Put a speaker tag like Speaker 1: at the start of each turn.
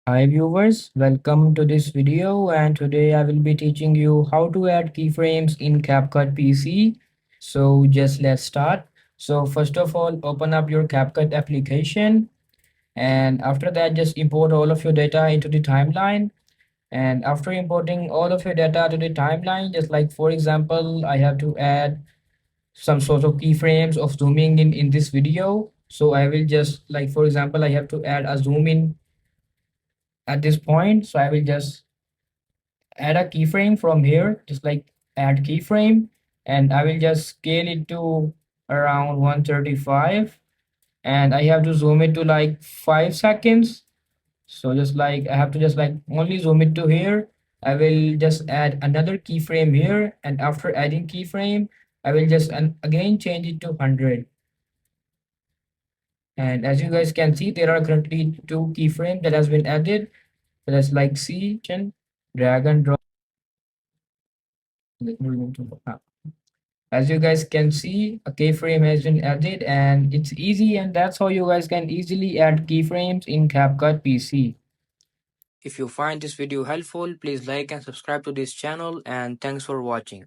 Speaker 1: Hi viewers, welcome to this video and today I will be teaching you how to add keyframes in CapCut PC. So just let's start. So first of all, open up your CapCut application and after that just import all of your data into the timeline. And after importing all of your data to the timeline, just like for example, I have to add some sort of keyframes of zooming in this video. So I will just like for example, I have to add a zoom in at this point. So I will just add a keyframe from here, just like add keyframe, and I will just scale it to around 135, and I have to zoom it to like 5 seconds. So just like I have to just like only zoom it to here. I will just add another keyframe here, and after adding keyframe, I will just again change it to 100. And as you guys can see, there are currently two keyframes that has been added. So let's like see, drag and drop. As you guys can see, a keyframe has been added and it's easy, and that's how you guys can easily add keyframes in CapCut PC. If you find this video helpful, please like and subscribe to this channel, and thanks for watching.